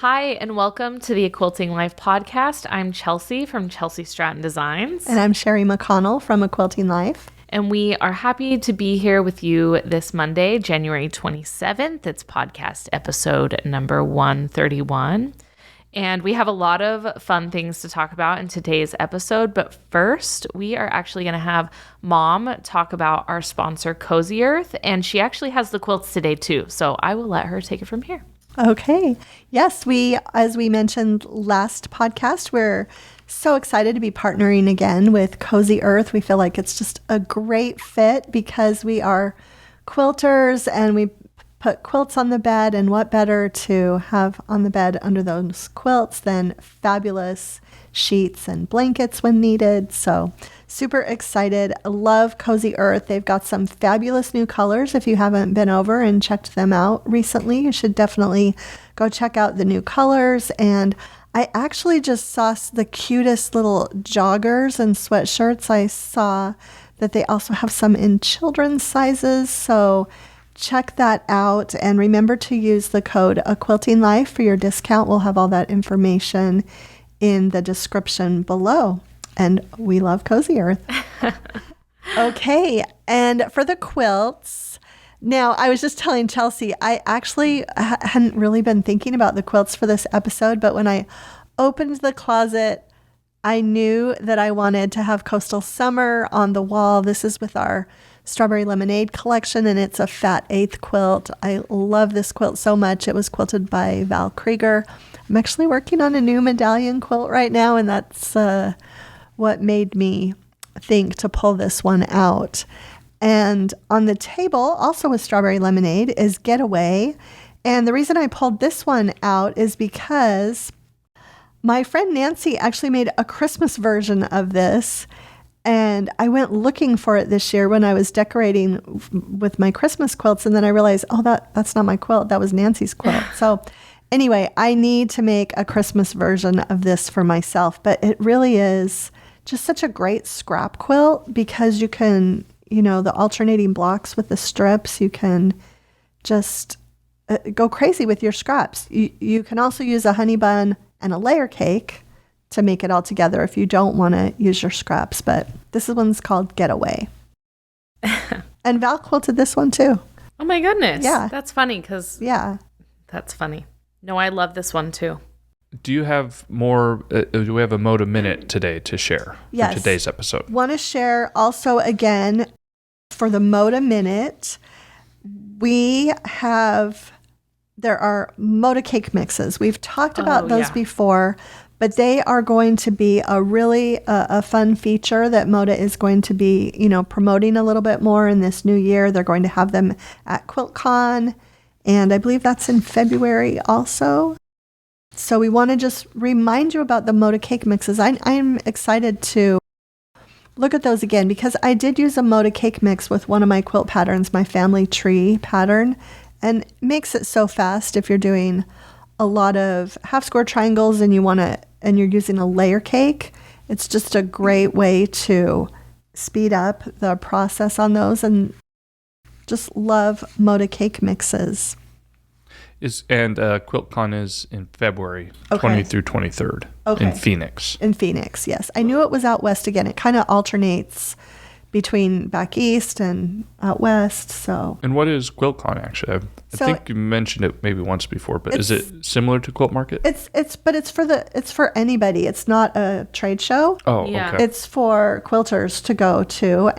Hi, and welcome to the Quilting Life podcast. I'm Chelsi from Chelsi Stratton Designs. And I'm Sherri McConnell from A Quilting Life. And we are happy to be here with you this Monday, January 27th. It's podcast episode number 131. And we have a lot of fun things to talk about in today's episode. But first, we are actually going to have Mom talk about our sponsor, Cozy Earth. And she actually has the quilts today, too. So I will let her take it from here. Okay. Yes, as we mentioned last podcast, we're so excited to be partnering again with Cozy Earth. We feel like it's just a great fit because we are quilters and we put quilts on the bed, and what better to have on the bed under those quilts than fabulous sheets and blankets when needed. So super excited. Love Cozy Earth. They've got some fabulous new colors. If you haven't been over and checked them out recently, you should definitely go check out the new colors. And I actually just saw the cutest little joggers and sweatshirts. I saw that they also have some in children's sizes. So check that out. And remember to use the code A Quilting Life for your discount. We'll have all that information in the description below. And we love Cozy Earth. Okay. And for the quilts, now I was just telling Chelsi, I actually hadn't really been thinking about the quilts for this episode, but when I opened the closet, I knew that I wanted to have Coastal Summer on the wall. This is with our Strawberry Lemonade collection, and it's a fat eighth quilt. I love this quilt so much. It was quilted by Val Krieger. I'm actually working on a new medallion quilt right now, and that's what made me think to pull this one out. And on the table, also with Strawberry Lemonade, is Getaway. And the reason I pulled this one out is because my friend Nancy actually made a Christmas version of this. And I went looking for it this year when I was decorating with my Christmas quilts. And then I realized, oh, that's not my quilt. That was Nancy's quilt. So anyway, I need to make a Christmas version of this for myself. But it really is just such a great scrap quilt because you can, the alternating blocks with the strips, you can just go crazy with your scraps. You can also use a honey bun and a layer cake to make it all together if you don't want to use your scraps. But this one's called Getaway. And Val quilted this one too. Oh my goodness. Yeah. That's funny because... Yeah. That's funny. No, I love this one too. Do you have more, do we have a Moda Minute today to share for today's episode? Want to share also again for the Moda Minute, there are Moda cake mixes. We've talked about those before, but they are going to be a really a fun feature that Moda is going to be, promoting a little bit more in this new year. They're going to have them at QuiltCon, and I believe that's in February also. So we want to just remind you about the Moda cake mixes. I'm excited to look at those again because I did use a Moda cake mix with one of my quilt patterns, my family tree pattern, and it makes it so fast if you're doing a lot of half square triangles and you're using a layer cake. It's just a great way to speed up the process on those, and just love Moda cake mixes. QuiltCon is in February 20th through 23rd in Phoenix. In Phoenix, yes. I knew it was out west again. It kind of alternates between back east and out west. So. And what is QuiltCon actually? I think you mentioned it maybe once before, but is it similar to Quilt Market? It's for anybody. It's not a trade show. Oh, yeah. Okay. It's for quilters to go to,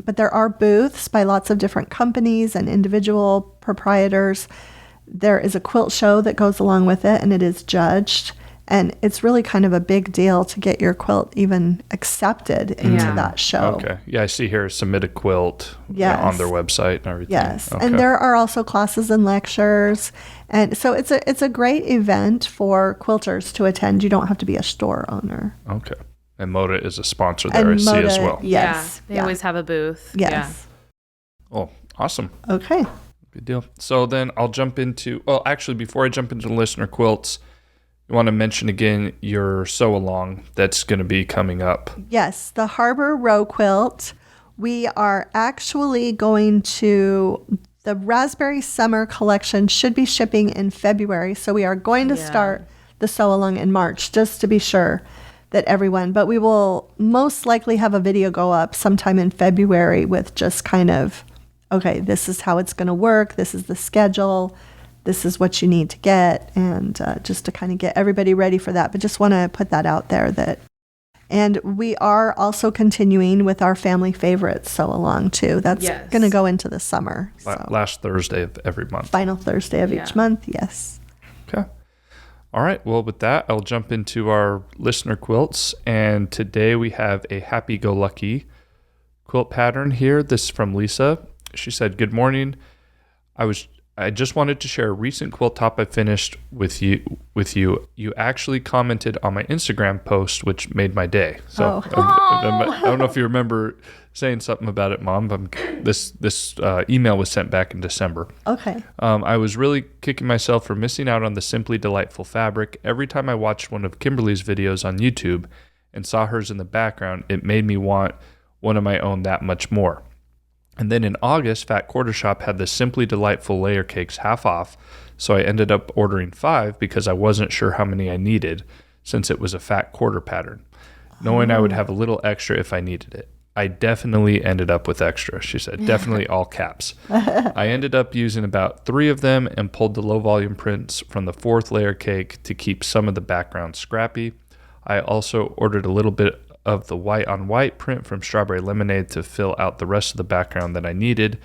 but there are booths by lots of different companies and individual proprietors. There is a quilt show that goes along with it, and it is judged. And it's really kind of a big deal to get your quilt even accepted into that show. Okay. Yeah, I see here, submit a quilt on their website and everything. Yes. Okay. And there are also classes and lectures. And so it's a great event for quilters to attend. You don't have to be a store owner. Okay. And Moda is a sponsor there, I see as well. Yes. Yeah, they always have a booth. Yes. Yeah. Oh, awesome. Okay. Good deal. So then I'll jump into, actually, before I jump into the listener quilts, you want to mention again your sew along that's going to be coming up. Yes, the Harbor Row quilt. We are actually going to, the Raspberry Summer collection should be shipping in February. So we are going to start the sew along in March, just to be sure that everyone, but we will most likely have a video go up sometime in February with just kind of, okay, this is how it's going to work. This is the schedule. This is what you need to get. And just to kind of get everybody ready for that. But just want to put that out there and we are also continuing with our family favorites sew along too. That's going to go into the summer. So. Last Thursday of every month. Final Thursday of each month. Yes. Okay. All right. Well, with that, I'll jump into our listener quilts. And today we have a happy-go-lucky quilt pattern here. This is from Lisa. She said, "Good morning. I just wanted to share a recent quilt top I finished with you. You actually commented on my Instagram post, which made my day." So I don't know if you remember saying something about it, Mom. But this email was sent back in December. Okay. I was really kicking myself for missing out on the simply delightful fabric. Every time I watched one of Kimberly's videos on YouTube and saw hers in the background, it made me want one of my own that much more. And then in August, Fat Quarter Shop had the Simply Delightful layer cakes half off, so I ended up ordering 5 because I wasn't sure how many I needed since it was a fat quarter pattern, knowing I would have a little extra if I needed it. I definitely ended up with extra, she said, definitely all caps. I ended up using about 3 of them and pulled the low volume prints from the 4th layer cake to keep some of the background scrappy. I also ordered a little bit of the white on white print from Strawberry Lemonade to fill out the rest of the background that I needed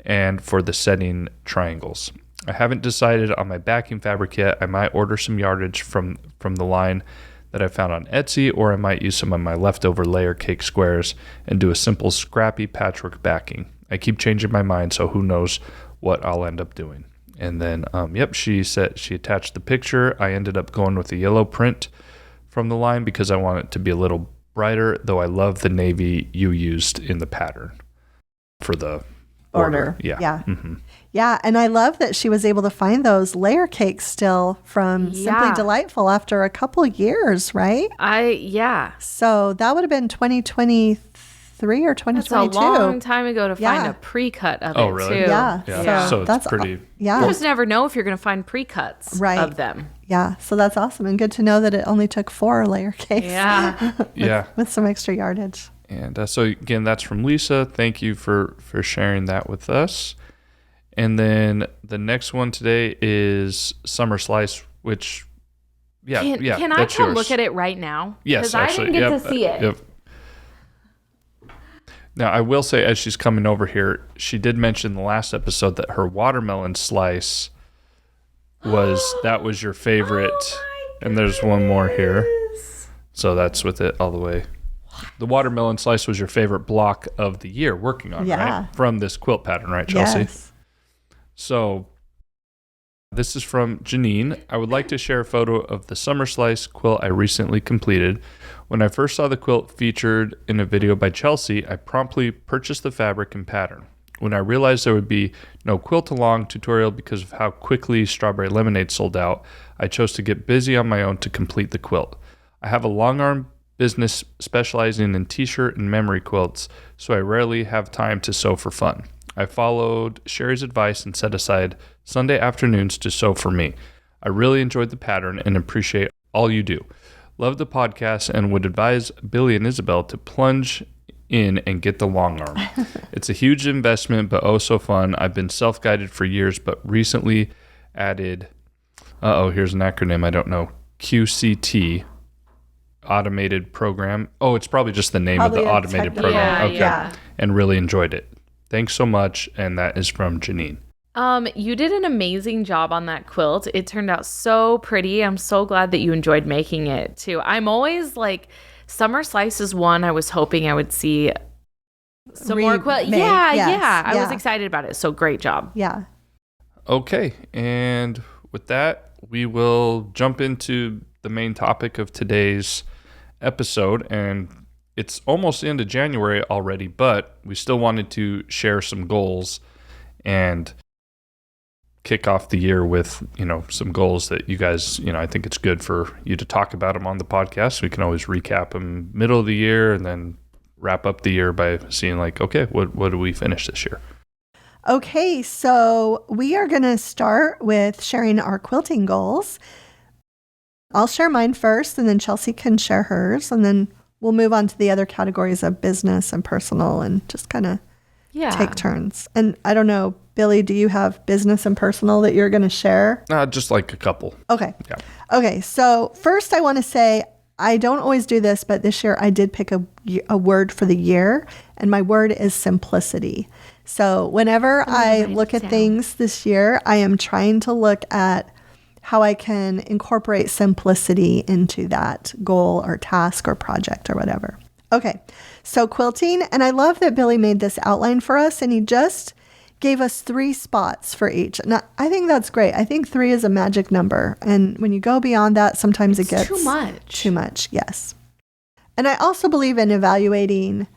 and for the setting triangles. I haven't decided on my backing fabric yet. I might order some yardage from the line that I found on Etsy, or I might use some of my leftover layer cake squares and do a simple scrappy patchwork backing. I keep changing my mind, so who knows what I'll end up doing. And then, she said she attached the picture. I ended up going with the yellow print from the line because I want it to be a little brighter, though I love the navy you used in the pattern for the order. Yeah. Mm-hmm. Yeah, and I love that she was able to find those layer cakes still from Simply Delightful after a couple years, right? So that would have been 2023 or 2022. That's a long time ago to find a pre-cut of it, really? too. Yeah. So that's pretty... You just never know if you're going to find pre-cuts of them. Yeah, so that's awesome. And good to know that it only took 4 layer cakes. Yeah. with some extra yardage. And so, again, that's from Lisa. Thank you for sharing that with us. And then the next one today is Summer Slice, which, Can I come look at it right now? Yes, actually. Because I didn't get to see it. Yep. Now, I will say, as she's coming over here, she did mention in the last episode that her watermelon slice was your favorite. And there's one more here. So that's with it all the way. The watermelon slice was your favorite block of the year working on, right? From this quilt pattern, right, Chelsi? Yes. So this is from Janine. I would like to share a photo of the Summer Slice quilt I recently completed. When I first saw the quilt featured in a video by Chelsi, I promptly purchased the fabric and pattern. When I realized there would be no quilt-along tutorial because of how quickly Strawberry Lemonade sold out, I chose to get busy on my own to complete the quilt. I have a long arm business specializing in t-shirt and memory quilts, so I rarely have time to sew for fun. I followed Sherri's advice and set aside Sunday afternoons to sew for me. I really enjoyed the pattern and appreciate all you do. Love the podcast and would advise Billy and Isabel to plunge in and get the long arm. It's a huge investment, but oh so fun. I've been self-guided for years, but recently added, here's an acronym I don't know, QCT, automated program. Oh, it's probably just the name of the automated program. And really enjoyed it. Thanks so much. And that is from Janine. You did an amazing job on that quilt. It turned out so pretty. I'm so glad that you enjoyed making it too. I'm always like, Summer Slice is one I was hoping I would see some more quilt. I was excited about it. So great job. Yeah. Okay. And with that, we will jump into the main topic of today's episode. And it's almost the end of January already, but we still wanted to share some goals and kick off the year with, some goals that you guys, I think it's good for you to talk about them on the podcast. We can always recap them middle of the year and then wrap up the year by seeing okay, what do we finish this year? Okay, so we are going to start with sharing our quilting goals. I'll share mine first, and then Chelsi can share hers, and then we'll move on to the other categories of business and personal and just kind of take turns. And I don't know, Billy, do you have business and personal that you're going to share? Just like a couple. Okay. Yeah. Okay. So first I want to say, I don't always do this, but this year I did pick a word for the year, and my word is simplicity. So whenever I look at things this year, I am trying to look at how I can incorporate simplicity into that goal or task or project or whatever. Okay, so quilting, and I love that Billy made this outline for us, and he just gave us 3 spots for each. And I think that's great. I think 3 is a magic number, and when you go beyond that, sometimes it gets too much. Too much, yes. And I also believe in evaluating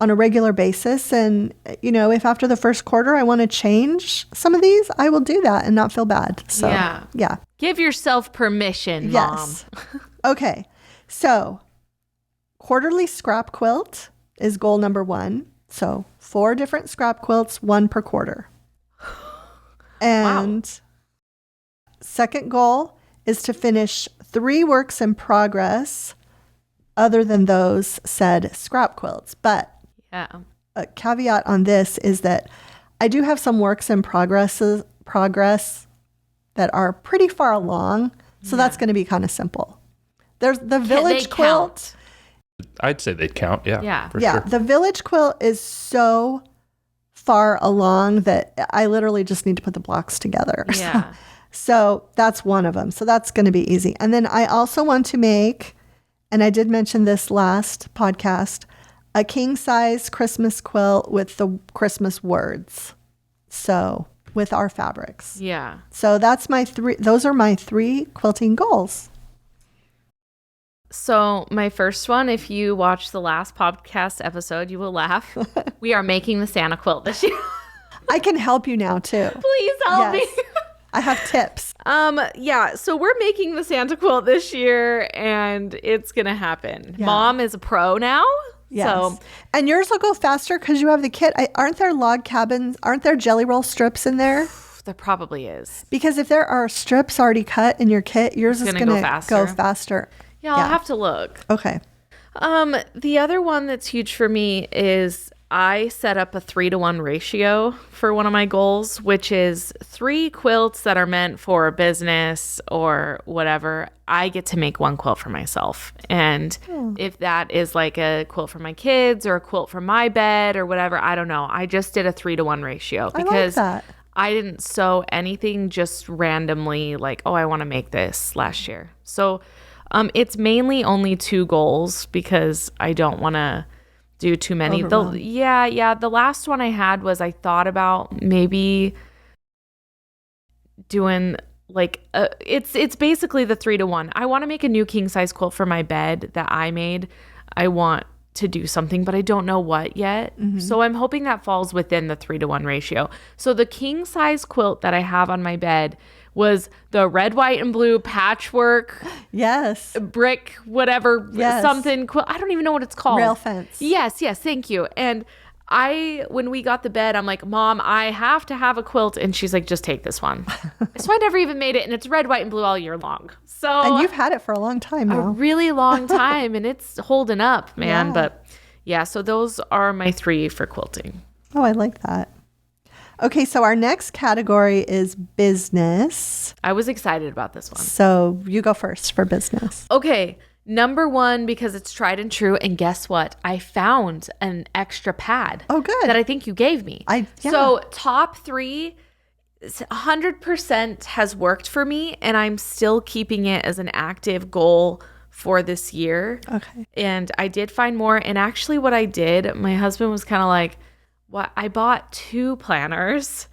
on a regular basis, and if after the first quarter I want to change some of these, I will do that and not feel bad. So yeah. Give yourself permission, Mom. Yes. Okay, so quarterly scrap quilt is goal number 1. So 4 different scrap quilts, 1 per quarter. And second goal is to finish 3 works in progress other than those said scrap quilts. But a caveat on this is that I do have some works in progress that are pretty far along. So that's going to be kind of simple. There's the Village Quilt. I'd say they'd count. Yeah. For Yeah. sure. The Village Quilt is so far along that I literally just need to put the blocks together. Yeah. So that's one of them. So that's going to be easy. And then I also want to make, and I did mention this last podcast, a king size Christmas quilt with the Christmas words. So with our fabrics. Yeah. So that's those are my 3 quilting goals. So my first one, if you watch the last podcast episode, you will laugh. We are making the Santa quilt this year. I can help you now too. Please help me. I have tips. So we're making the Santa quilt this year, and it's gonna happen. Yeah. Mom is a pro now. Yes. So, and yours will go faster because you have the kit. Aren't there log cabins? Aren't there jelly roll strips in there? there probably is. Because if there are strips already cut in your kit, yours is going to go faster. Yeah, I'll have to look. Okay. The other one that's huge for me is I set up a 3-to-1 ratio for one of my goals, which is 3 quilts that are meant for a business or whatever. I get to make 1 quilt for myself. And if that is like a quilt for my kids or a quilt for my bed or whatever, I don't know. I just did a 3-to-1 ratio because I didn't sew anything just randomly like, oh, I want to make this last year. So it's mainly only 2 goals because I don't want to do too many. The last one I had was I thought about maybe doing like it's basically the 3-to-1. I want to make a new king size quilt for my bed that I made. I want to do something, but I don't know what yet. Mm-hmm. So I'm hoping that falls within the 3-to-1 ratio. So the king size quilt that I have on my bed was the red, white, and blue patchwork. Yes. Brick, whatever, something. I don't even know what it's called. Rail fence. Yes, thank you. And when we got the bed, I'm like, Mom, I have to have a quilt. And she's like, just take this one. So I never even made it. And it's red, white, and blue all year long. So and you've had it for a long time now. A really long time. And it's holding up, man. Yeah. But yeah, so those are my 3 for quilting. Oh, I like that. Okay, so our next category is business. I was excited about this one. So you go first for business. Okay, number 1, because it's tried and true. And guess what? I found an extra pad. Oh, good. That I think you gave me. So top 3, 100% has worked for me. And I'm still keeping it as an active goal for this year. Okay. And I did find more. And actually what I did, my husband was kind of like, I bought 2 planners,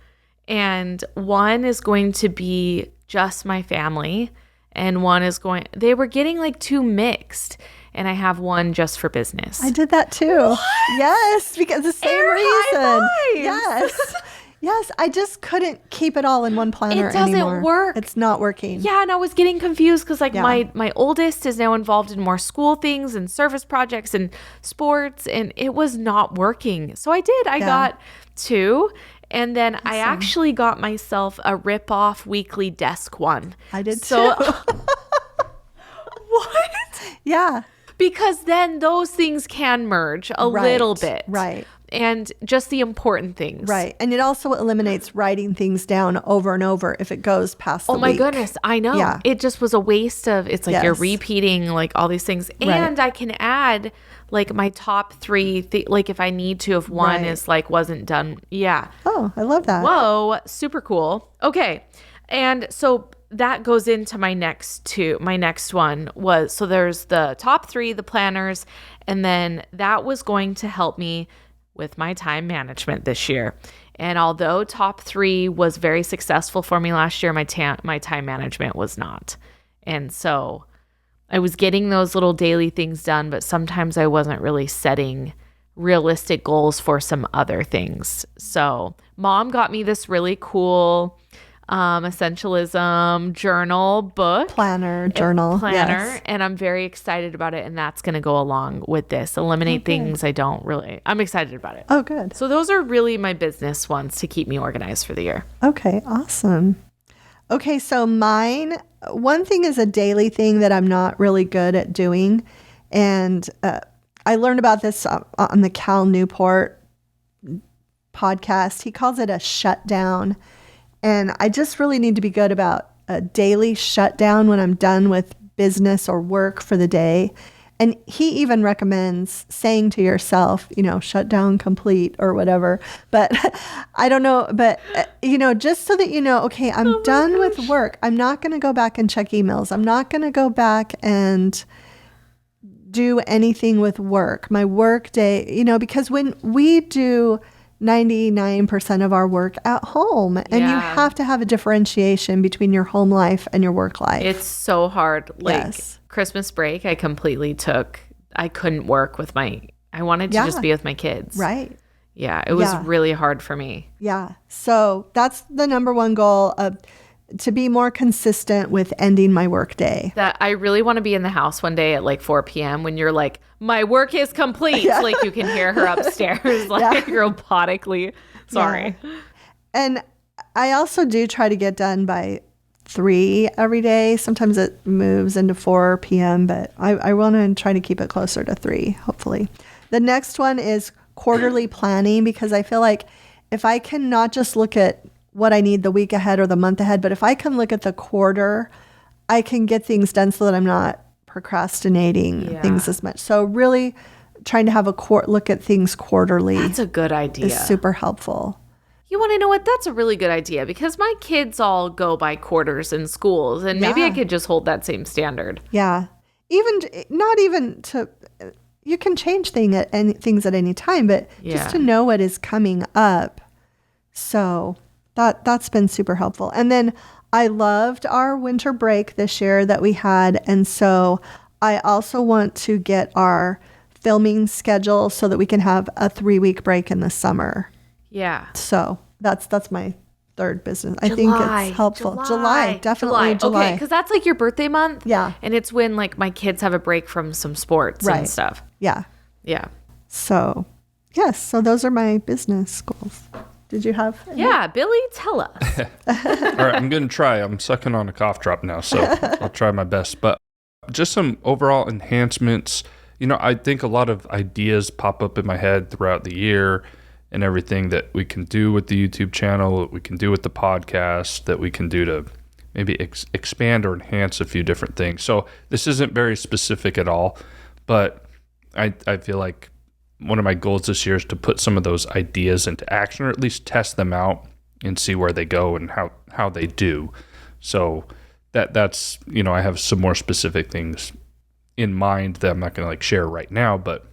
and one is going to be just my family, and one is they were getting like 2 mixed, and I have one just for business. I did that too. What? Yes, because the same reason. Yes. Yes, I just couldn't keep it all in one planner anymore. It doesn't work. It's not working. Yeah, and I was getting confused because my oldest is now involved in more school things and service projects and sports, and it was not working. So I did. I got 2, and then awesome. I actually got myself a rip-off weekly desk one. I did too. What? Yeah. Because then those things can merge a little bit. Right. And just the important things. Right. And it also eliminates writing things down over and over if it goes past the Oh my week. goodness. I know. Yeah. It just was a waste of, it's like you're repeating like all these things. And I can add like my top three, like if I need to, if one is like wasn't done. Yeah. Oh, I love that. Whoa. Super cool. Okay. And so that goes into my next two. My next one was, so there's the top three, the planners, and then that was going to help me with my time management this year. And although top three was very successful for me last year, my time management was not. And so I was getting those little daily things done, but sometimes I wasn't really setting realistic goals for some other things. So Mom got me this really cool essentialism journal book. Planner. Yes. And I'm very excited about it. And that's going to go along with this. Eliminate things I'm excited about it. Oh, good. So those are really my business ones to keep me organized for the year. Okay, awesome. Okay, so mine, one thing is a daily thing that I'm not really good at doing. And I learned about this on the Cal Newport podcast. He calls it a shutdown. And I just really need to be good about a daily shutdown when I'm done with business or work for the day. And he even recommends saying to yourself, shutdown complete or whatever. But I don't know. But, just so that okay, I'm done with work. I'm not going to go back and check emails. I'm not going to go back and do anything with work. My work day, because when we do 99% of our work at home, and you have to have a differentiation between your home life and your work life. It's so hard. Like Christmas break, I couldn't work with I wanted to just be with my kids. Right. Yeah. It was really hard for me. Yeah. So that's the number one goal, to be more consistent with ending my work day. That I really want to be in the house one day at like 4 p.m. when you're like, my work is complete. Yeah. Like you can hear her upstairs, like robotically. Sorry. Yeah. And I also do try to get done by 3 every day. Sometimes it moves into 4 p.m., but I want to try to keep it closer to 3, hopefully. The next one is quarterly planning, because I feel like if I can not just look at what I need the week ahead or the month ahead, but if I can look at the quarter, I can get things done so that I'm not procrastinating things as much. So really trying to have a look at things quarterly. That's a good idea. Is super helpful. You want to know what? That's a really good idea, because my kids all go by quarters in schools, and maybe I could just hold that same standard. Yeah. You can change things at any time, but just to know what is coming up. So that's been super helpful. And then I loved our winter break this year that we had. And so I also want to get our filming schedule so that we can have a 3-week break in the summer. Yeah. So that's my third business. I think it's helpful. Definitely July. Okay, because that's like your birthday month. Yeah. And it's when like my kids have a break from some sports and stuff. Yeah. Yeah. So, yes. So those are my business goals. Did you have any? Yeah, Billy, tell us. All right, I'm going to try. I'm sucking on a cough drop now, so I'll try my best. But just some overall enhancements. I think a lot of ideas pop up in my head throughout the year and everything that we can do with the YouTube channel, that we can do with the podcast, that we can do to maybe expand or enhance a few different things. So this isn't very specific at all, but I feel like one of my goals this year is to put some of those ideas into action, or at least test them out and see where they go and how they do. So that's I have some more specific things in mind that I'm not going to share right now, but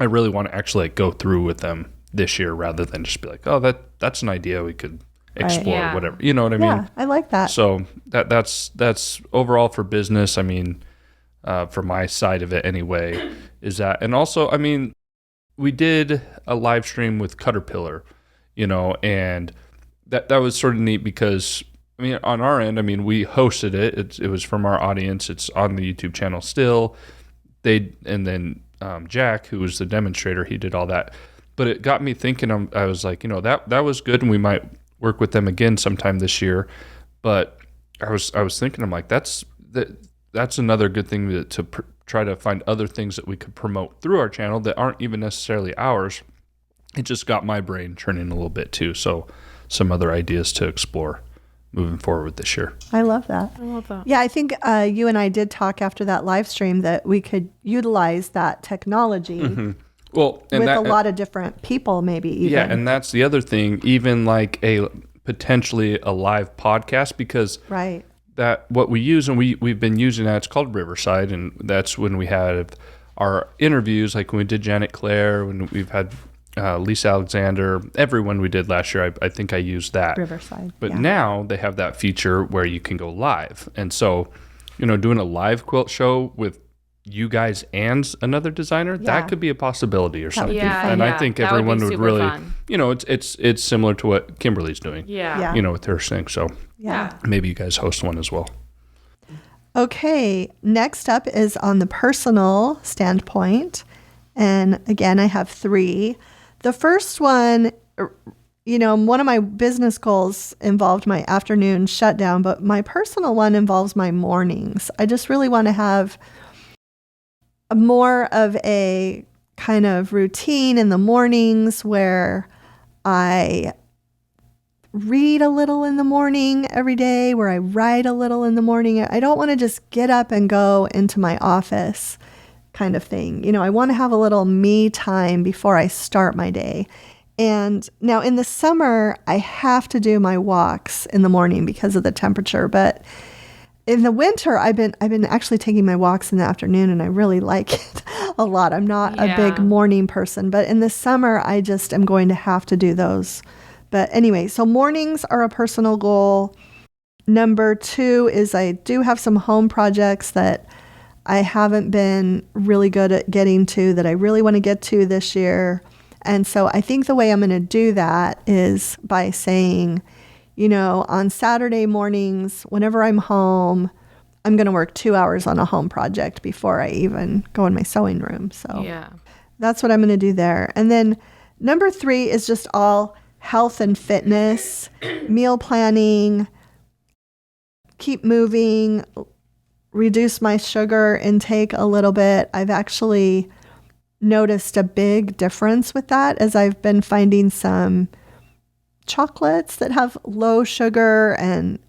I really want to actually go through with them this year rather than just be like, oh, that's an idea we could explore, whatever. You know what I mean? Yeah, I like that. So that's overall for business. I mean, for my side of it anyway, is that, and also, I mean, we did a live stream with Caterpillar, and that was sort of neat because, I mean, on our end, I mean, we hosted it. It was from our audience. It's on the YouTube channel still. And then Jack, who was the demonstrator, he did all that. But it got me thinking. I was like, that was good, and we might work with them again sometime this year. But I was thinking, I'm like, that's another good thing to try to find other things that we could promote through our channel that aren't even necessarily ours. It just got my brain churning a little bit too. So some other ideas to explore moving forward this year. I love that. Yeah, I think you and I did talk after that live stream that we could utilize that technology Well, and with a lot of different people, maybe even. Yeah, and that's the other thing, even like potentially a live podcast, because right. that what we use, and we've been using that, it's called Riverside, and that's when we had our interviews, like when we did Janet Claire, when we've had Lisa Alexander, everyone we did last year, I think I used that. Riverside. But now they have that feature where you can go live. And so, doing a live quilt show with you guys and another designer, that could be a possibility or something. And I think everyone would really, fun. It's similar to what Kimberly's doing. With her thing. So maybe you guys host one as well. Okay, next up is on the personal standpoint. And again, I have 3. The first one, one of my business goals involved my afternoon shutdown, but my personal one involves my mornings. I just really want to have more of a kind of routine in the mornings where I read a little in the morning every day, where I write a little in the morning. I don't want to just get up and go into my office kind of thing. I want to have a little me time before I start my day. And now in the summer, I have to do my walks in the morning because of the temperature. But in the winter, I've been actually taking my walks in the afternoon, and I really like it a lot. I'm not a big morning person, but in the summer, I just am going to have to do those. But anyway, so mornings are a personal goal. Number 2 is I do have some home projects that I haven't been really good at getting to that I really want to get to this year. And so I think the way I'm going to do that is by saying, on Saturday mornings, whenever I'm home, I'm going to work 2 hours on a home project before I even go in my sewing room. So that's what I'm going to do there. And then number 3 is just all health and fitness, meal planning, keep moving, reduce my sugar intake a little bit. I've actually noticed a big difference with that as I've been finding some chocolates that have low sugar, and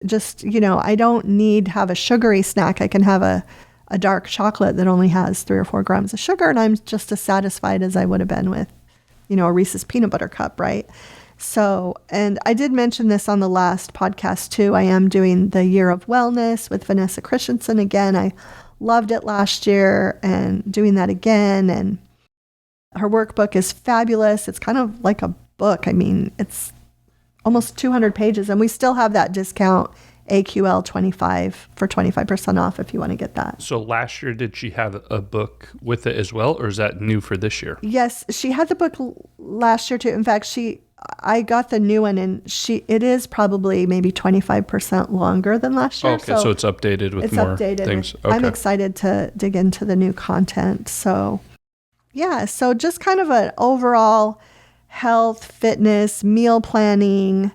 just, I don't need to have a sugary snack. I can have a dark chocolate that only has 3 or 4 grams of sugar, and I'm just as satisfied as I would have been with, a Reese's peanut butter cup, right? So, and I did mention this on the last podcast too. I am doing the Year of Wellness with Vanessa Christensen again. I loved it last year and doing that again. And her workbook is fabulous. It's kind of like a book. I mean, it's almost 200 pages, and we still have that discount AQL 25 for 25% off if you want to get that. So last year, did she have a book with it as well, or is that new for this year? Yes, she had the book last year too. In fact, I got the new one, and it is probably maybe 25% longer than last year. Okay, so it's updated with more things. Okay. I'm excited to dig into the new content. So yeah, so just kind of an overall health, fitness, meal planning.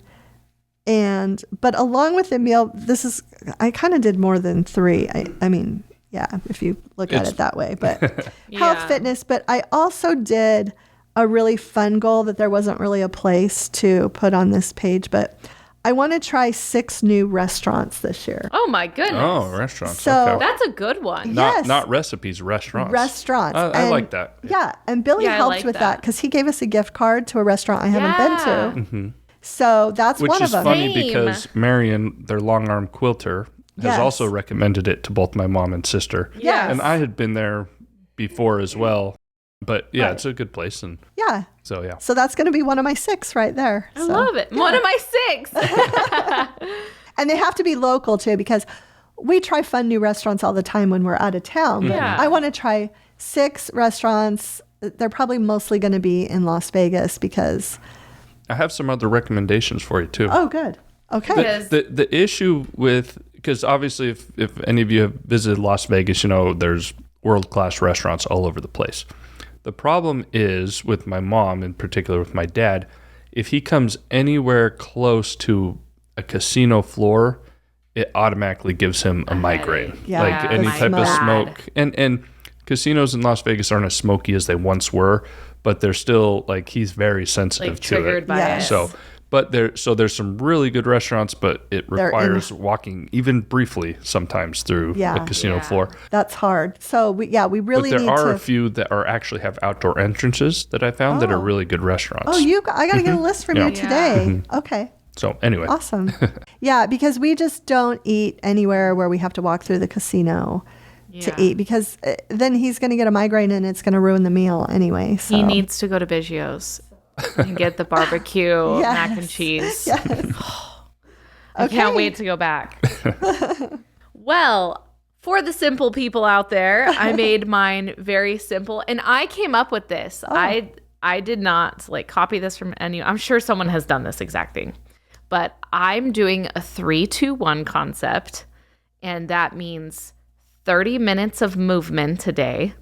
But along with the meal, I kind of did more than 3. I mean, if you look at it that way, but health, fitness. But I also did a really fun goal that there wasn't really a place to put on this page, but I want to try 6 new restaurants this year. Oh my goodness. Oh, restaurants. So okay. That's a good one. Not recipes, restaurants. Restaurants. I like that. Yeah. And Billy helped with that because he gave us a gift card to a restaurant I haven't been to. Mm-hmm. So that's one of them. Which is funny because Marion, their long arm quilter, has also recommended it to both my mom and sister. Yes. And I had been there before as well. But it's a good place. And so that's going to be one of my 6 right there. I love it. One of my 6. And they have to be local too, because we try fun new restaurants all the time when we're out of town. But I want to try 6 restaurants. They're probably mostly going to be in Las Vegas because I have some other recommendations for you too. Oh, good. Okay. The issue with, because obviously if any of you have visited Las Vegas, there's world-class restaurants all over the place. The problem is with my mom, in particular with my dad, if he comes anywhere close to a casino floor, it automatically gives him a migraine. Yeah, like any type of smoke. And casinos in Las Vegas aren't as smoky as they once were, but they're still like he's very sensitive Like to triggered it. by it. So but there's some really good restaurants, but it requires walking even briefly sometimes through a casino floor. That's hard. So we really but need there to. are a few that are actually have outdoor entrances that I found that are really good restaurants. Oh, I got to get a list from you today. Okay. So anyway. Awesome. Yeah, because we just don't eat anywhere where we have to walk through the casino to eat, because then he's going to get a migraine and it's going to ruin the meal anyway. So. He needs to go to Biggio's and get the barbecue mac and cheese. Yes. I can't wait to go back. Well, for the simple people out there, I made mine very simple, and I came up with this. I did not copy this from any. I'm sure someone has done this exact thing, but I'm doing a 3-2-1 concept, and that means 30 minutes of movement today,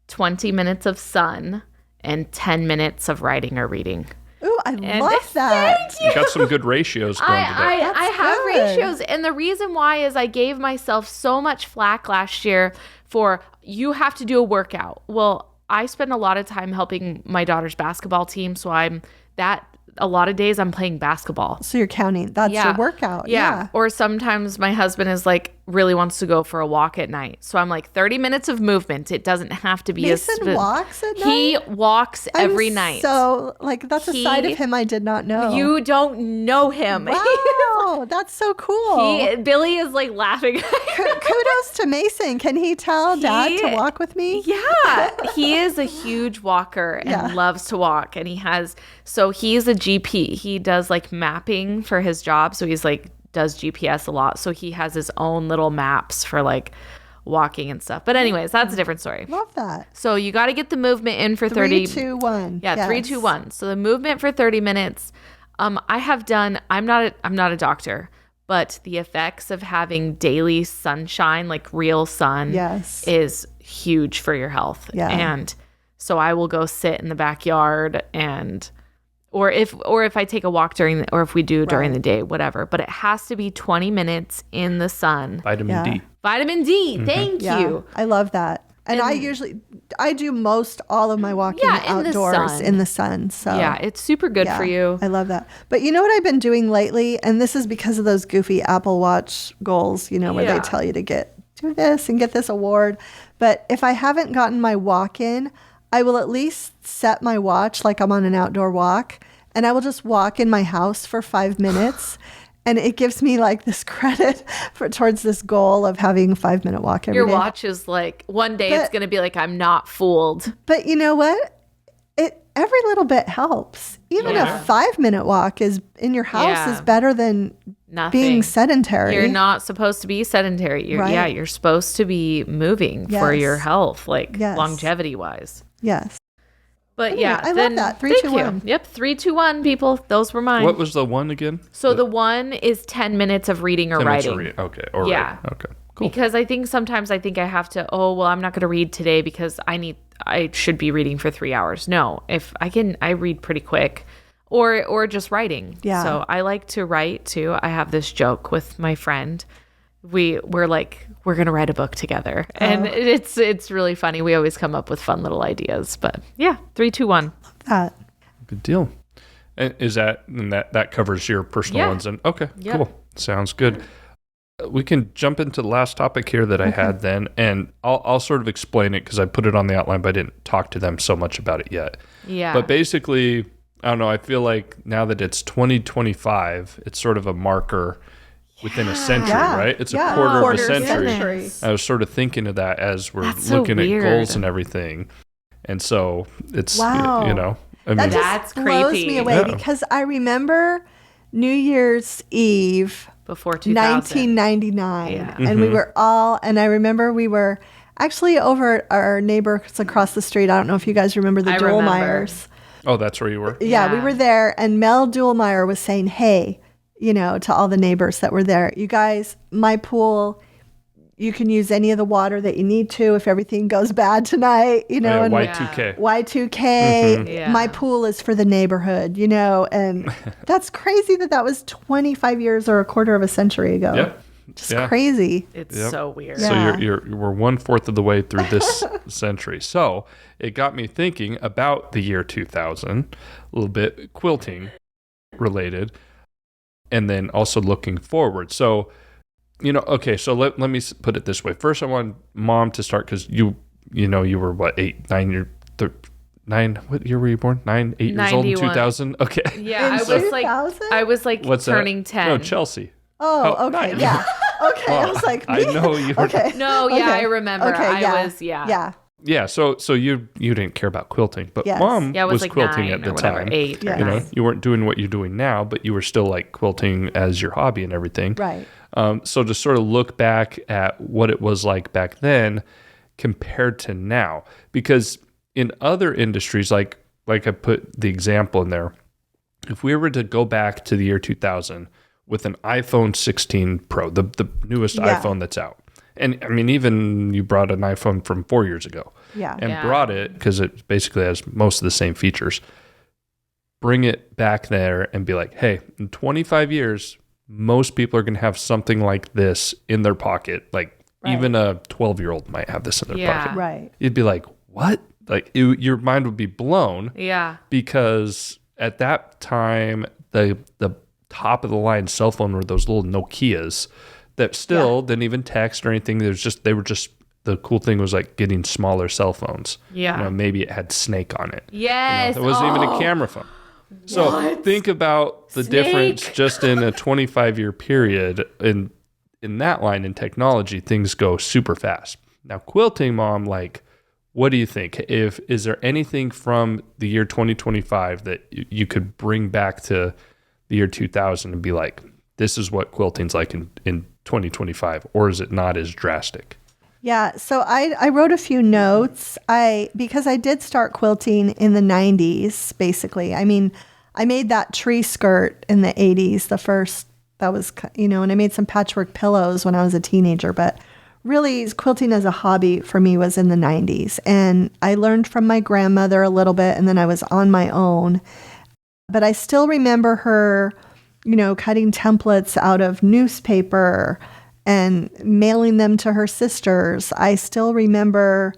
20 minutes of sun, and 10 minutes of writing or reading. Ooh, I love that. You got some good ratios going today. I have ratios, and the reason why is I gave myself so much flack last year for you have to do a workout. Well, I spend a lot of time helping my daughter's basketball team, so a lot of days I'm playing basketball. So you're counting. That's your workout. Yeah. Or sometimes my husband is really wants to go for a walk at night. So I'm 30 minutes of movement. It doesn't have to be Mason walks at night? He walks every night. So that's a side of him I did not know. You don't know him. Wow, that's so cool. Billy is laughing. Kudos to Mason. Can he tell Dad to walk with me? Yeah. He is a huge walker and loves to walk. And he's a GP. He does mapping for his job. So he's does GPS a lot. So he has his own little maps for walking and stuff. But anyways, that's a different story. Love that. So you got to get the movement in for 30. 3-2-1. Yeah, yes. 3-2-1. So the movement for 30 minutes. I have done, I'm not a doctor, but the effects of having daily sunshine, real sun, is huge for your health. Yeah. And so I will go sit in the backyard or if I take a walk or if we do during the day, whatever. But it has to be 20 minutes in the sun. Vitamin D. Vitamin D. Thank you. I love that. And I do most all of my walking outdoors in the sun. So yeah, it's super good for you. I love that. But you know what I've been doing lately? And this is because of those goofy Apple Watch goals, where they tell you to do this and get this award. But if I haven't gotten my walk in, I will at least set my watch like I'm on an outdoor walk, and I will just walk in my house for 5 minutes. And it gives me this credit towards this goal of having a 5-minute walk every day. Your watch is one day it's going to be I'm not fooled. But you know what? Every little bit helps. Even a 5-minute walk is in your house is better than being sedentary. You're not supposed to be sedentary. You're supposed to be moving for your health, longevity wise. Yes. But anyway, I love that. 3-2-1. Yep, 3-2-1, people. Those were mine. What was the one again? So the one is 10 minutes of reading or writing. Okay. Or writing. Okay. Cool. Because I think sometimes I have to, I'm not going to read today because I should be reading for 3 hours. No, if I read pretty quick. Or just writing. Yeah. So I like to write too. I have this joke with my friend. We're going to write a book together. And it's really funny. We always come up with fun little ideas. But yeah, 3-2-1. Good deal. And that covers your personal ones? And okay, cool. Sounds good. We can jump into the last topic here that I had then, and I'll sort of explain it because I put it on the outline, but I didn't talk to them so much about it yet. Yeah. But basically, I don't know, I feel like now that it's 2025, it's sort of a marker within a century, right? It's a quarter of a century. I was sort of thinking of that as we're looking at goals and everything. And so it's, that's creepy. Blows me away because I remember New Year's Eve before 2000. 1999. And we were and I remember we were actually over at our neighbors across the street. I don't know if you guys remember the Duelmeyers. Oh, that's where you were? Yeah, we were there, and Mel Duelmeyer was saying, hey, to all the neighbors that were there, you guys, my pool, you can use any of the water that you need to if everything goes bad tonight, and Y2K. Y2K, my pool is for the neighborhood, and that's crazy that was 25 years or a quarter of a century ago. Just crazy. It's so weird. So Yeah. we're 1/4 of the way through this century. So it got me thinking about the year 2000, a little bit quilting related, and then also looking forward. So, okay, so let me put it this way. First, I want Mom to start because you were what, 9, what year were you born? 8 years old in 91. 2000? Okay. Yeah, In 2000? I was like What's turning that? 10. No, Chelsea. Oh, okay. 9. Yeah. Okay. I was like, I know you were. Okay. No, yeah, Okay. I remember. Okay, I was, Yeah. Yeah, so you didn't care about quilting, but Yes. Mom Yeah, I was was like quilting 9 at the or whatever, time. 8 or Yeah. 9. You weren't doing what you're doing now, but you were still like quilting as your hobby and everything. Right. So to sort of look back at what it was like back then compared to now, because in other industries, like I put the example in there, if we were to go back to the year 2000 with an iPhone 16 Pro, the newest iPhone that's out, and I mean, even you brought an iPhone from 4 years ago, Yeah. and brought it because it basically has most of the same features. Bring it back there and be like, hey, in 25 years, most people are going to have something like this in their pocket. Like even a 12-year-old might have this in their pocket. Right. You'd be like, what? Like your mind would be blown. Yeah. Because at that time, the top of the line cell phone were those little Nokias that still didn't even text or anything. The cool thing was like getting smaller cell phones. Yeah. Maybe it had Snake on it. Yes. There wasn't even a camera phone. So think about the difference just in a 25-year period in that line in technology. Things go super fast. Now quilting, Mom, like, what do you think? Is there anything from the year 2025 that you could bring back to the year 2000 and be like, this is what quilting's like in 2025, or is it not as drastic? Yeah, so I wrote a few notes. Because I did start quilting in the 90s, basically. I mean, I made that tree skirt in the 80s, the first, that was, and I made some patchwork pillows when I was a teenager, but really quilting as a hobby for me was in the 90s. And I learned from my grandmother a little bit, and then I was on my own. But I still remember her, cutting templates out of newspaper and mailing them to her sisters. I still remember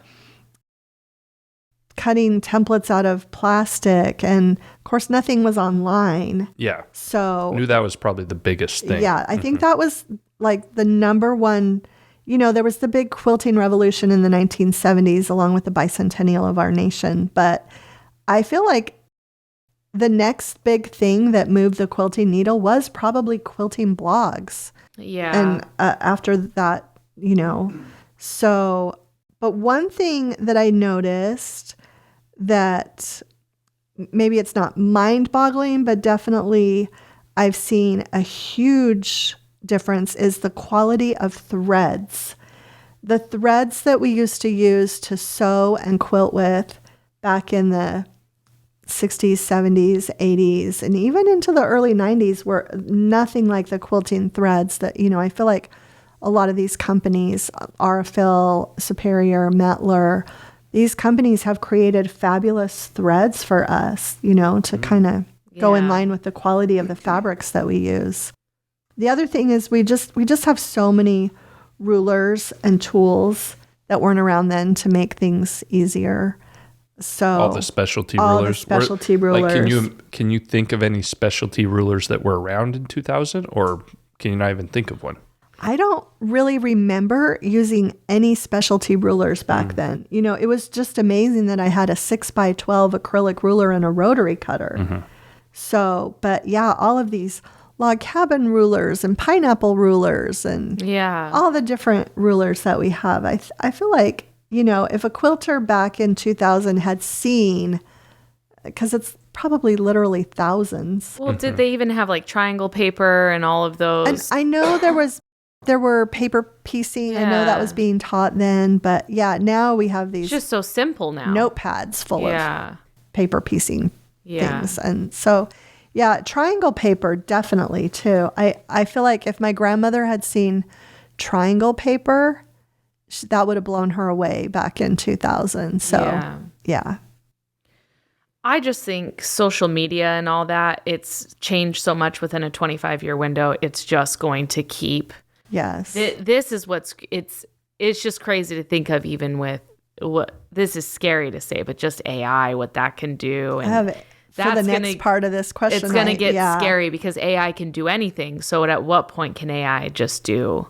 cutting templates out of plastic, and of course nothing was online. Yeah. So I knew that was probably the biggest thing. Yeah, I think that was like the number one. There was the big quilting revolution in the 1970s along with the bicentennial of our nation. But I feel like the next big thing that moved the quilting needle was probably quilting blogs. Yeah. And after that, so, but one thing that I noticed that maybe it's not mind-boggling, but definitely I've seen a huge difference is the quality of threads. The threads that we used to use to sew and quilt with back in the 60s, 70s, 80s, and even into the early 90s were nothing like the quilting threads that, I feel like a lot of these companies, Aurifil, Superior, Mettler, these companies have created fabulous threads for us, to kind of go in line with the quality of the fabrics that we use. The other thing is we just have so many rulers and tools that weren't around then to make things easier. So all the specialty all rulers. The specialty rulers. Like, can you think of any specialty rulers that were around in 2000, or can you not even think of one? I don't really remember using any specialty rulers back then. It was just amazing that I had a 6x12 acrylic ruler and a rotary cutter. Mm-hmm. So, but yeah, all of these log cabin rulers and pineapple rulers and all the different rulers that we have. I feel like, if a quilter back in 2000 had seen, because it's probably literally thousands. Well, did they even have like triangle paper and all of those? And I know there were paper piecing. I know that was being taught then, but now we have these it's just so simple now. notepads full of paper piecing things. And so, triangle paper definitely too. I feel like if my grandmother had seen triangle paper, that would have blown her away back in 2000. So, yeah. I just think social media and all that, it's changed so much within a 25-year window. It's just going to keep Yes. This is it's just crazy to think of, even with this is scary to say, but just AI, what that can do. And for the next part of this question, it's going to get scary because AI can do anything. So at what point can AI just do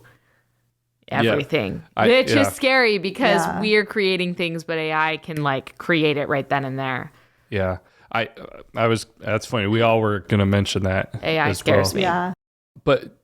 everything? Which is scary because we are creating things, but AI can like create it right then and there. Yeah. That's funny. We all were going to mention that. AI scares me. Yeah. But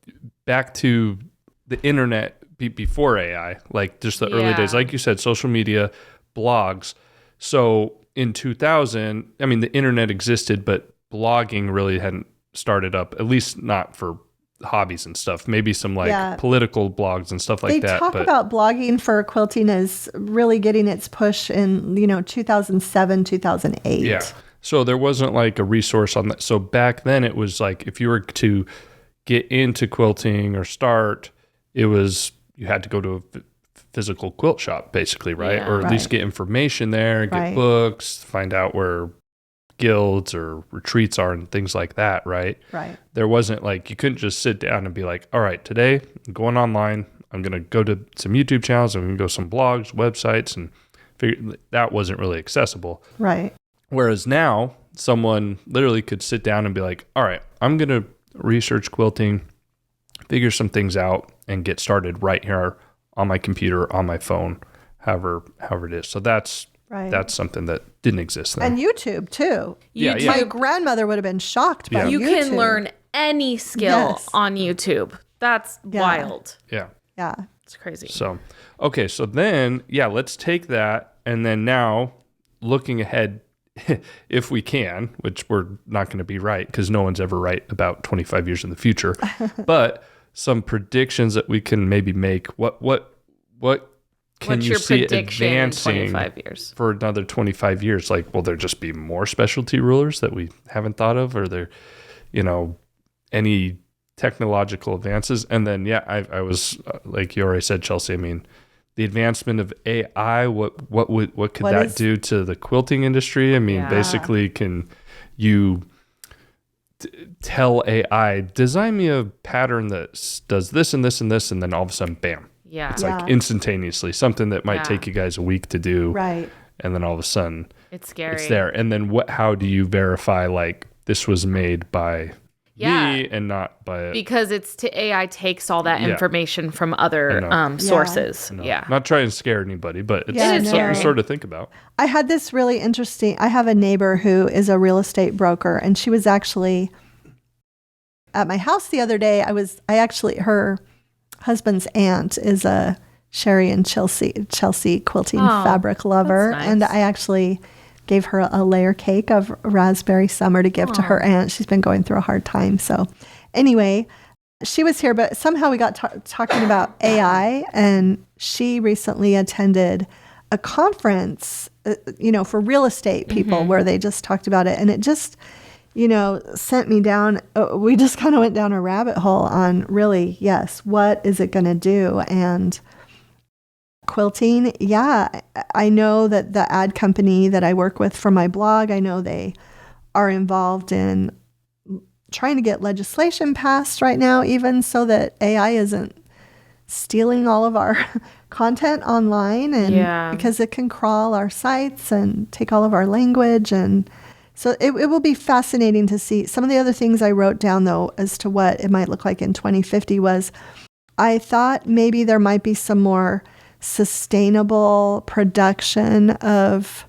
back to the internet before AI, like just the early days, like you said, social media, blogs. So in 2000, I mean, the internet existed, but blogging really hadn't started up, at least not for hobbies and stuff. Maybe some political blogs and stuff like that. They talk about blogging for quilting as really getting its push in, 2007, 2008. Yeah. So there wasn't like a resource on that. So back then it was like, if you were to get into quilting or start, it was, you had to go to a physical quilt shop basically, right? Yeah. Or at least get information there, get books, find out where guilds or retreats are and things like that, right? Right. There wasn't like, you couldn't just sit down and be like, all right, today I'm going online, I'm going to go to some YouTube channels, I'm going to go some blogs, websites, and figure that wasn't really accessible. Right. Whereas now someone literally could sit down and be like, all right, I'm going to research quilting, figure some things out, and get started right here on my computer, on my phone, however it is. So that's something that didn't exist then. And YouTube too. YouTube. My grandmother would have been shocked by You YouTube. can learn any skill on YouTube. That's wild. Yeah. Yeah. It's crazy. So, okay. So then, let's take that. And then now looking ahead, if we can, which we're not going to be right because no one's ever right about 25 years in the future, but some predictions that we can maybe make. What can What's you your see prediction advancing in 25 years? For another 25 years? Like, will there just be more specialty rulers that we haven't thought of? Or there, any technological advances? And then, I was, like you already said, Chelsi, I mean, the advancement of AI, what could that do to the quilting industry? I mean, basically, can you tell AI, design me a pattern that does this and this and this, and then all of a sudden, bam. Yeah. It's like instantaneously, something that might take you guys a week to do. Right. And then all of a sudden, it's scary. It's there. And then how do you verify like this was made by me and not by because AI takes all that information from other sources. Not trying to scare anybody, but it's something to sort of think about. I had this really interesting, I have a neighbor who is a real estate broker, and she was actually at my house the other day. Her husband's aunt is a Sherri and Chelsi quilting fabric lover. Nice. And I actually gave her a layer cake of raspberry summer to give to her aunt. She's been going through a hard time. So anyway, she was here, but somehow we got talking about AI, and she recently attended a conference, for real estate people where they just talked about it. And it just, sent me down, we just kind of went down a rabbit hole on really, what is it going to do? And quilting, I know that the ad company that I work with for my blog, I know they are involved in trying to get legislation passed right now, even so that AI isn't stealing all of our content online, and because it can crawl our sites and take all of our language. And so it will be fascinating to see. Some of the other things I wrote down, though, as to what it might look like in 2050 was, I thought maybe there might be some more sustainable production of,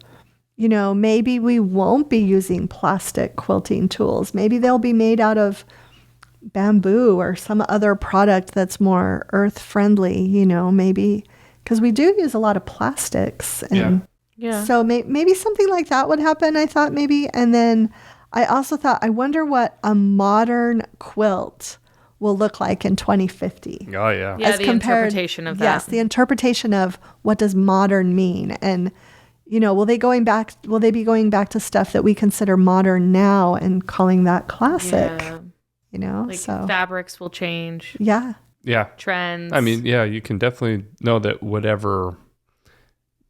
maybe we won't be using plastic quilting tools. Maybe they'll be made out of bamboo or some other product that's more earth friendly, maybe, because we do use a lot of plastics. And so maybe something like that would happen, I thought maybe. And then I also thought, I wonder what a modern quilt will look like in 2050. Oh, yeah. Yeah, the interpretation of that. Yes, the interpretation of what does modern mean. And, will they be going back to stuff that we consider modern now and calling that classic? So fabrics will change. Yeah. Yeah. Trends. I mean, you can definitely know that whatever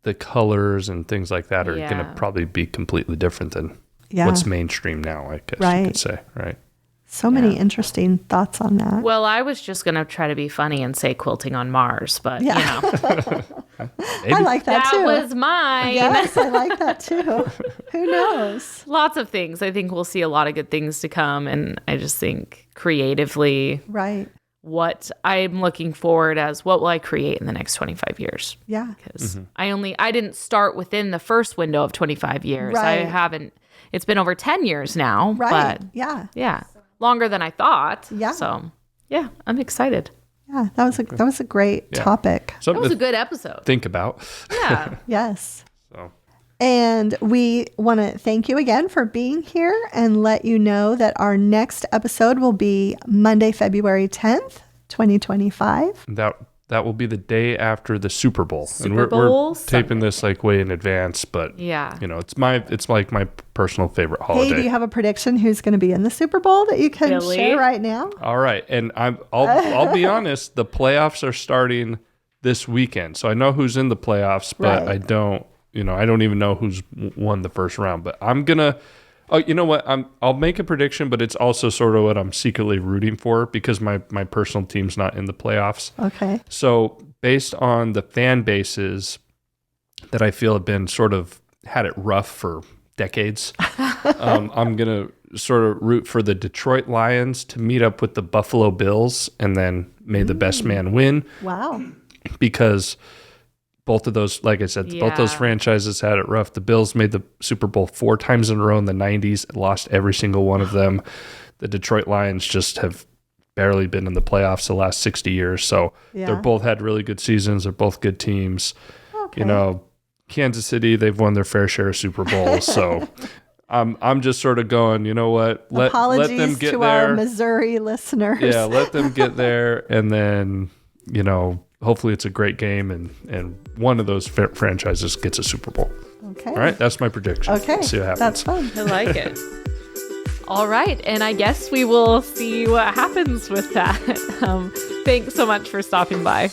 the colors and things like that are going to probably be completely different than what's mainstream now, I guess you could say, right? So many interesting thoughts on that. Well, I was just going to try to be funny and say quilting on Mars, but Yeah. I like that too. was mine. Yes, I like that too. Who knows? Lots of things. I think we'll see a lot of good things to come. And I just think creatively, Right. what I'm looking forward as what will I create in the next 25 years? Yeah. Because I didn't start within the first window of 25 years. Right. It's been over 10 years now. Right. But yeah. longer than I thought. Yeah. So yeah, I'm excited. Yeah. That was a great topic. That Something was a to good episode. think about. Yeah. Yes. So. And we want to thank you again for being here and let you know that our next episode will be Monday, February 10th, 2025. That will be the day after the Super Bowl. Super Bowl we're taping this like way in advance, but Yeah. it's like my personal favorite holiday. Hey, do you have a prediction who's going to be in the Super Bowl that you can Billy? share right now? All right, and I'll be honest, the playoffs are starting this weekend. So I know who's in the playoffs, but Right. I don't even know who's won the first round, but I'm going to you know what? I'll make a prediction, but it's also sort of what I'm secretly rooting for because my personal team's not in the playoffs. Okay. So based on the fan bases that I feel have been sort of had it rough for decades, I'm going to sort of root for the Detroit Lions to meet up with the Buffalo Bills, and then may the best man win, Wow. because both of those, like I said, both those Yeah. franchises had it rough. The Bills made the Super Bowl 4 times in a row in the 90s, lost every single one of them. The Detroit Lions just have barely been in the playoffs the last 60 years. So Yeah. they're both had really good seasons. They're both good teams. Okay. Kansas City, they've won their fair share of Super Bowls. So I'm just sort of going, you know what? Let Apologies them get to there. our Missouri listeners. Yeah, let them get there, and then hopefully it's a great game, and one of those franchises gets a Super Bowl. Okay. All right, that's my prediction. Okay. See what happens. That's fun. I like it. All right. And I guess we will see what happens with that. Thanks so much for stopping by.